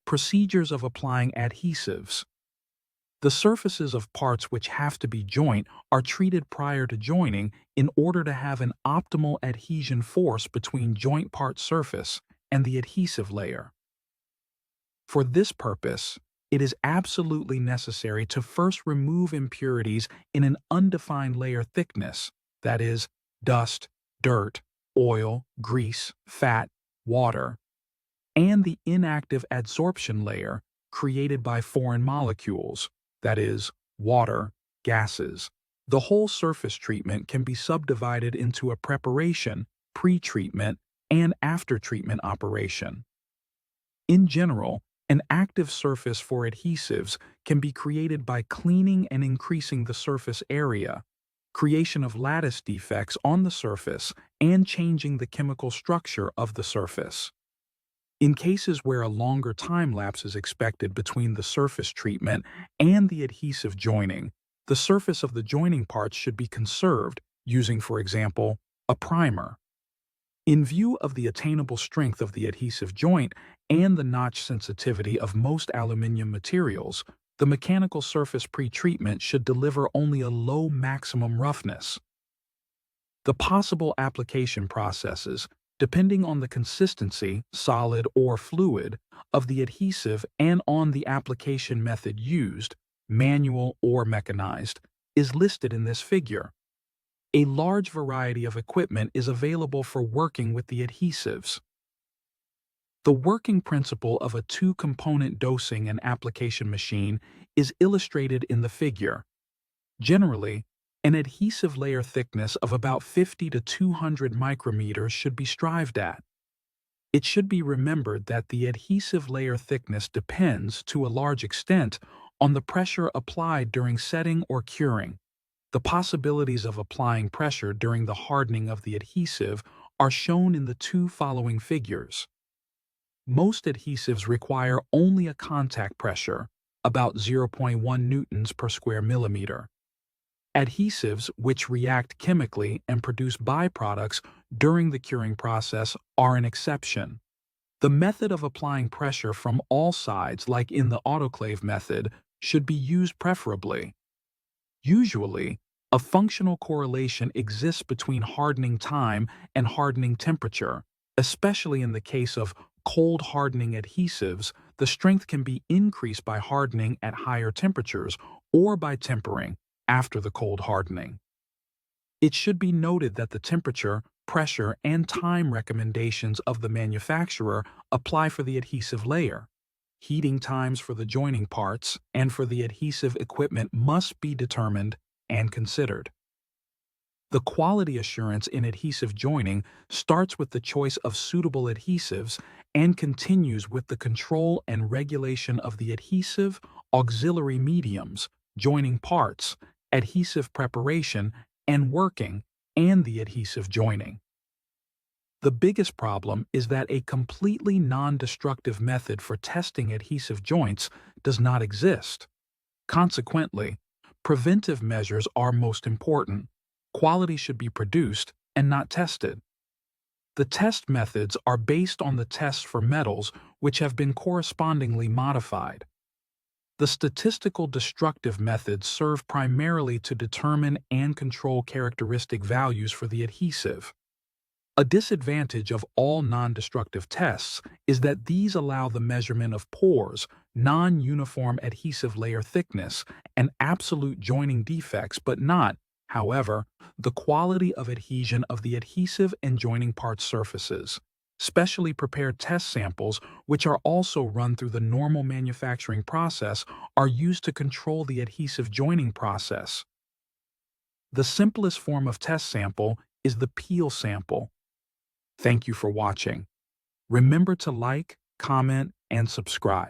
Procedures of applying adhesives. The surfaces of parts which have to be joint are treated prior to joining in order to have an optimal adhesion force between joint part surface and the adhesive layer. For this purpose, it is absolutely necessary to first remove impurities in an undefined layer thickness, that is, dust, dirt, oil, grease, fat, water, and the inactive adsorption layer created by foreign molecules, that is, water, gases. The whole surface treatment can be subdivided into a preparation, pre-treatment, and after-treatment operation. In general, an active surface for adhesives can be created by cleaning and increasing the surface area, creation of lattice defects on the surface, and changing the chemical structure of the surface. In cases where a longer time lapse is expected between the surface treatment and the adhesive joining, the surface of the joining parts should be conserved using, for example, a primer. In view of the attainable strength of the adhesive joint and the notch sensitivity of most aluminium materials, the mechanical surface pretreatment should deliver only a low maximum roughness. The possible application processes, depending on the consistency, solid or fluid, of the adhesive and on the application method used, manual or mechanized, is listed in this figure. A large variety of equipment is available for working with the adhesives. The working principle of a two-component dosing and application machine is illustrated in the figure. Generally, an adhesive layer thickness of about 50 to 200 micrometers should be strived at. It should be remembered that the adhesive layer thickness depends, to a large extent, on the pressure applied during setting or curing. The possibilities of applying pressure during the hardening of the adhesive are shown in the two following figures. Most adhesives require only a contact pressure, about 0.1 newtons per square millimeter. Adhesives, which react chemically and produce byproducts during the curing process, are an exception. The method of applying pressure from all sides, like in the autoclave method, should be used preferably. Usually, a functional correlation exists between hardening time and hardening temperature. Especially in the case of cold hardening adhesives, the strength can be increased by hardening at higher temperatures or by tempering after the cold hardening. It should be noted that the temperature, pressure, and time recommendations of the manufacturer apply for the adhesive layer. Heating times for the joining parts and for the adhesive equipment must be determined and considered. The quality assurance in adhesive joining starts with the choice of suitable adhesives and continues with the control and regulation of the adhesive, auxiliary mediums, joining parts, adhesive preparation and working, and the adhesive joining. The biggest problem is that a completely non-destructive method for testing adhesive joints does not exist. Consequently, preventive measures are most important. Quality should be produced and not tested. The test methods are based on the tests for metals which have been correspondingly modified. The statistical destructive methods serve primarily to determine and control characteristic values for the adhesive. A disadvantage of all non-destructive tests is that these allow the measurement of pores, non-uniform adhesive layer thickness, and absolute joining defects, but not, however, the quality of adhesion of the adhesive and joining part surfaces. Specially prepared test samples, which are also run through the normal manufacturing process, are used to control the adhesive joining process. The simplest form of test sample is the peel sample. Thank you for watching. Remember to like, comment, and subscribe.